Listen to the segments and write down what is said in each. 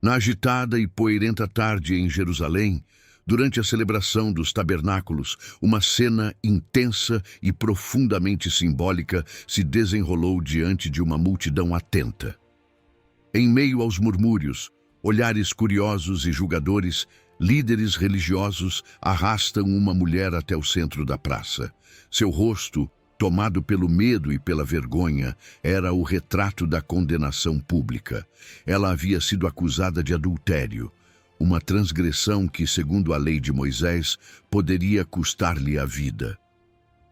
Na agitada e poeirenta tarde em Jerusalém, durante a celebração dos tabernáculos, uma cena intensa e profundamente simbólica se desenrolou diante de uma multidão atenta. Em meio aos murmúrios, olhares curiosos e julgadores, líderes religiosos arrastam uma mulher até o centro da praça. Seu rosto, tomado pelo medo e pela vergonha, era o retrato da condenação pública. Ela havia sido acusada de adultério, uma transgressão que, segundo a lei de Moisés, poderia custar-lhe a vida.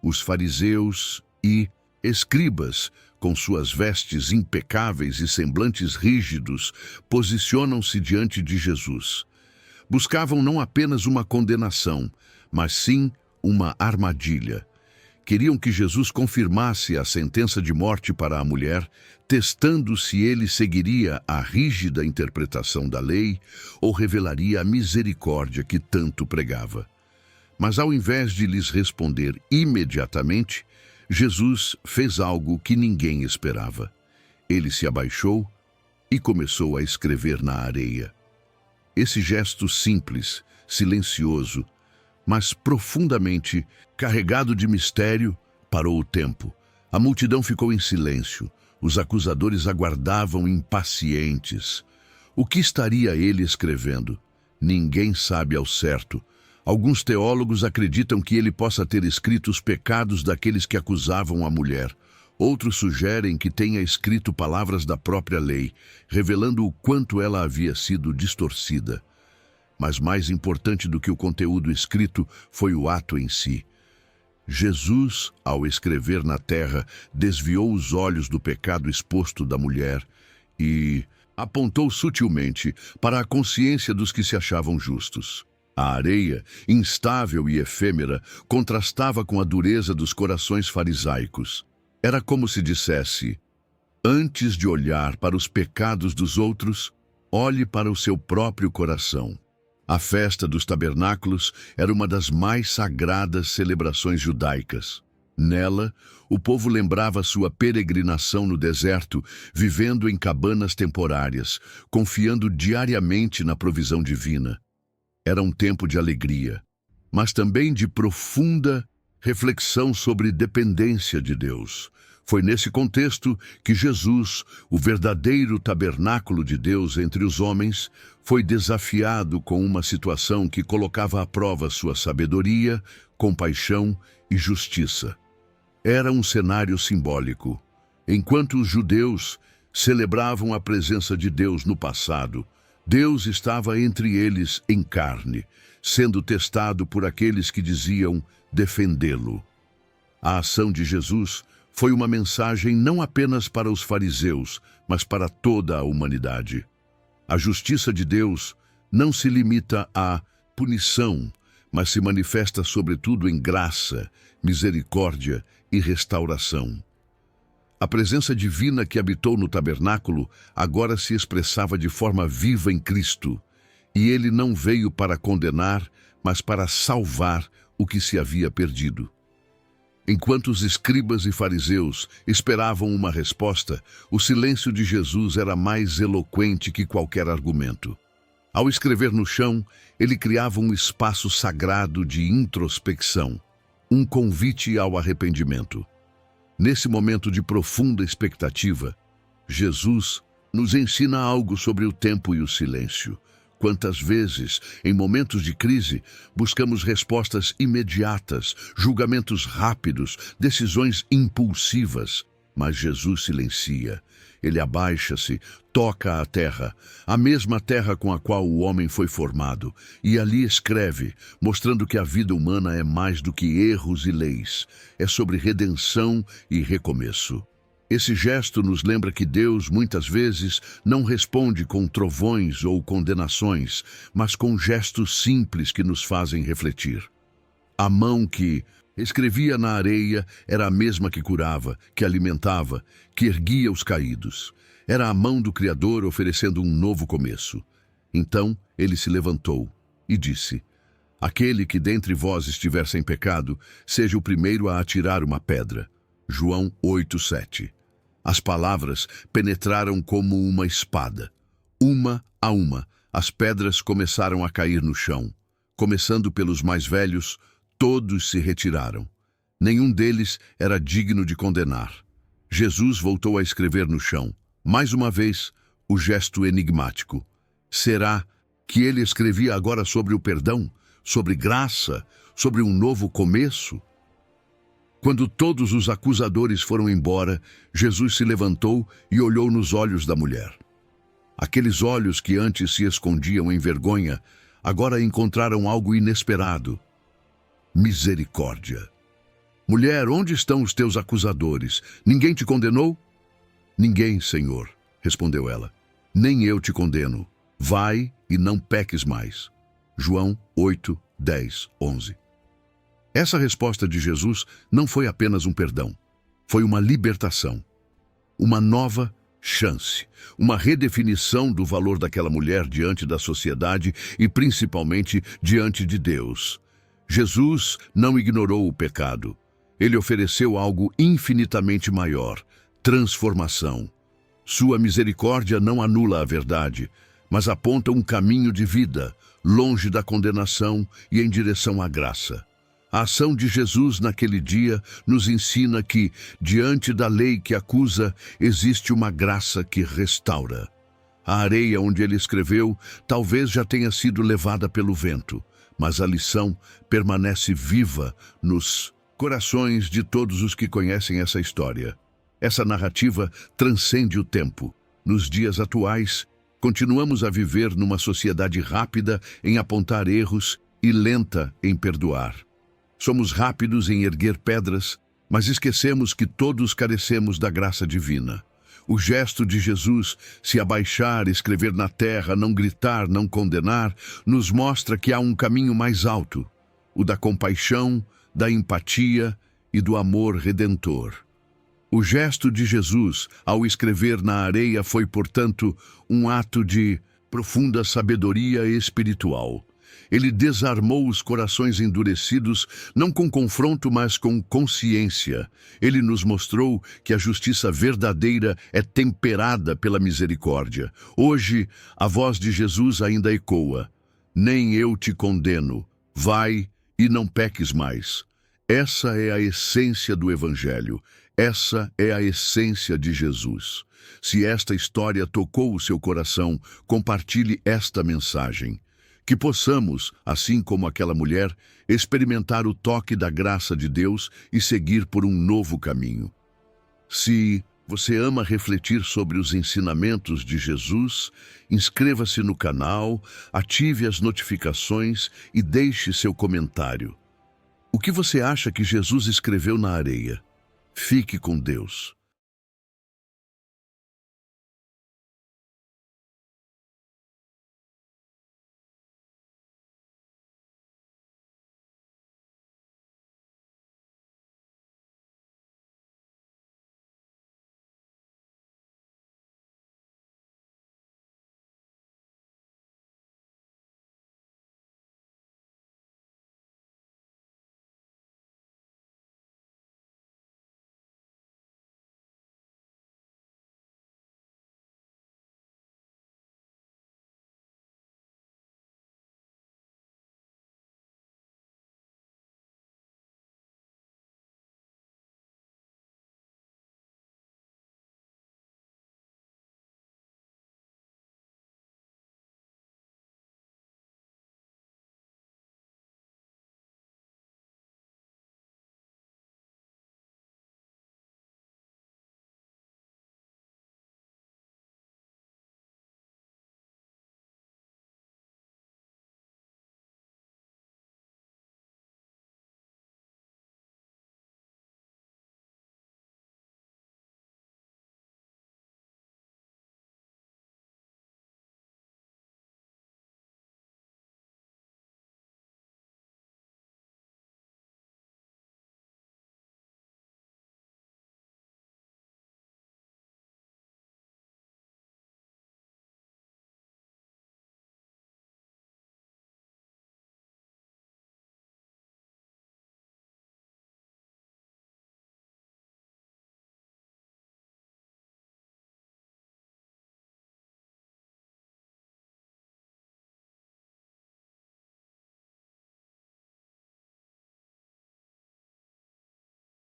Os fariseus e escribas, com suas vestes impecáveis e semblantes rígidos, posicionam-se diante de Jesus. Buscavam não apenas uma condenação, mas sim uma armadilha. Queriam que Jesus confirmasse a sentença de morte para a mulher, testando se ele seguiria a rígida interpretação da lei ou revelaria a misericórdia que tanto pregava. Mas ao invés de lhes responder imediatamente, Jesus fez algo que ninguém esperava. Ele se abaixou e começou a escrever na areia. Esse gesto simples, silencioso, mas profundamente carregado de mistério, parou o tempo. A multidão ficou em silêncio. Os acusadores aguardavam impacientes. O que estaria ele escrevendo? Ninguém sabe ao certo. Alguns teólogos acreditam que ele possa ter escrito os pecados daqueles que acusavam a mulher. Outros sugerem que tenha escrito palavras da própria lei, revelando o quanto ela havia sido distorcida. Mas mais importante do que o conteúdo escrito foi o ato em si. Jesus, ao escrever na terra, desviou os olhos do pecado exposto da mulher e apontou sutilmente para a consciência dos que se achavam justos. A areia, instável e efêmera, contrastava com a dureza dos corações farisaicos. Era como se dissesse: antes de olhar para os pecados dos outros, olhe para o seu próprio coração. A festa dos tabernáculos era uma das mais sagradas celebrações judaicas. Nela, o povo lembrava sua peregrinação no deserto, vivendo em cabanas temporárias, confiando diariamente na provisão divina. Era um tempo de alegria, mas também de profunda reflexão sobre dependência de Deus. Foi nesse contexto que Jesus, o verdadeiro tabernáculo de Deus entre os homens, foi desafiado com uma situação que colocava à prova sua sabedoria, compaixão e justiça. Era um cenário simbólico. Enquanto os judeus celebravam a presença de Deus no passado, Deus estava entre eles em carne, sendo testado por aqueles que diziam defendê-lo. A ação de Jesus foi uma mensagem não apenas para os fariseus, mas para toda a humanidade. A justiça de Deus não se limita à punição, mas se manifesta sobretudo em graça, misericórdia e restauração. A presença divina que habitou no tabernáculo agora se expressava de forma viva em Cristo, e ele não veio para condenar, mas para salvar o que se havia perdido. Enquanto os escribas e fariseus esperavam uma resposta, o silêncio de Jesus era mais eloquente que qualquer argumento. Ao escrever no chão, ele criava um espaço sagrado de introspecção, um convite ao arrependimento. Nesse momento de profunda expectativa, Jesus nos ensina algo sobre o tempo e o silêncio. Quantas vezes, em momentos de crise, buscamos respostas imediatas, julgamentos rápidos, decisões impulsivas. Mas Jesus silencia. Ele abaixa-se, toca a terra, a mesma terra com a qual o homem foi formado, e ali escreve, mostrando que a vida humana é mais do que erros e leis. É sobre redenção e recomeço. Esse gesto nos lembra que Deus, muitas vezes, não responde com trovões ou condenações, mas com gestos simples que nos fazem refletir. A mão que escrevia na areia era a mesma que curava, que alimentava, que erguia os caídos. Era a mão do Criador oferecendo um novo começo. Então ele se levantou e disse: aquele que dentre vós estiver sem pecado, seja o primeiro a atirar uma pedra. João 8:7. As palavras penetraram como uma espada. Uma a uma, as pedras começaram a cair no chão. Começando pelos mais velhos, todos se retiraram. Nenhum deles era digno de condenar. Jesus voltou a escrever no chão. Mais uma vez, o gesto enigmático. Será que ele escrevia agora sobre o perdão, sobre graça, sobre um novo começo? Quando todos os acusadores foram embora, Jesus se levantou e olhou nos olhos da mulher. Aqueles olhos que antes se escondiam em vergonha, agora encontraram algo inesperado: misericórdia. Mulher, onde estão os teus acusadores? Ninguém te condenou? Ninguém, Senhor, respondeu ela. Nem eu te condeno. Vai e não peques mais. João 8, 10, 11. Essa resposta de Jesus não foi apenas um perdão. Foi uma libertação. Uma nova chance. Uma redefinição do valor daquela mulher diante da sociedade e principalmente diante de Deus. Jesus não ignorou o pecado. Ele ofereceu algo infinitamente maior: transformação. Sua misericórdia não anula a verdade, mas aponta um caminho de vida, longe da condenação e em direção à graça. A ação de Jesus naquele dia nos ensina que, diante da lei que acusa, existe uma graça que restaura. A areia onde ele escreveu talvez já tenha sido levada pelo vento, mas a lição permanece viva nos corações de todos os que conhecem essa história. Essa narrativa transcende o tempo. Nos dias atuais, continuamos a viver numa sociedade rápida em apontar erros e lenta em perdoar. Somos rápidos em erguer pedras, mas esquecemos que todos carecemos da graça divina. O gesto de Jesus, se abaixar, escrever na terra, não gritar, não condenar, nos mostra que há um caminho mais alto: o da compaixão, da empatia e do amor redentor. O gesto de Jesus, ao escrever na areia, foi, portanto, um ato de profunda sabedoria espiritual. Ele desarmou os corações endurecidos, não com confronto, mas com consciência. Ele nos mostrou que a justiça verdadeira é temperada pela misericórdia. Hoje, a voz de Jesus ainda ecoa: nem eu te condeno, vai e não peques mais. Essa é a essência do Evangelho. Essa é a essência de Jesus. Se esta história tocou o seu coração, compartilhe esta mensagem. Que possamos, assim como aquela mulher, experimentar o toque da graça de Deus e seguir por um novo caminho. Se você ama refletir sobre os ensinamentos de Jesus, inscreva-se no canal, ative as notificações e deixe seu comentário. O que você acha que Jesus escreveu na areia? Fique com Deus.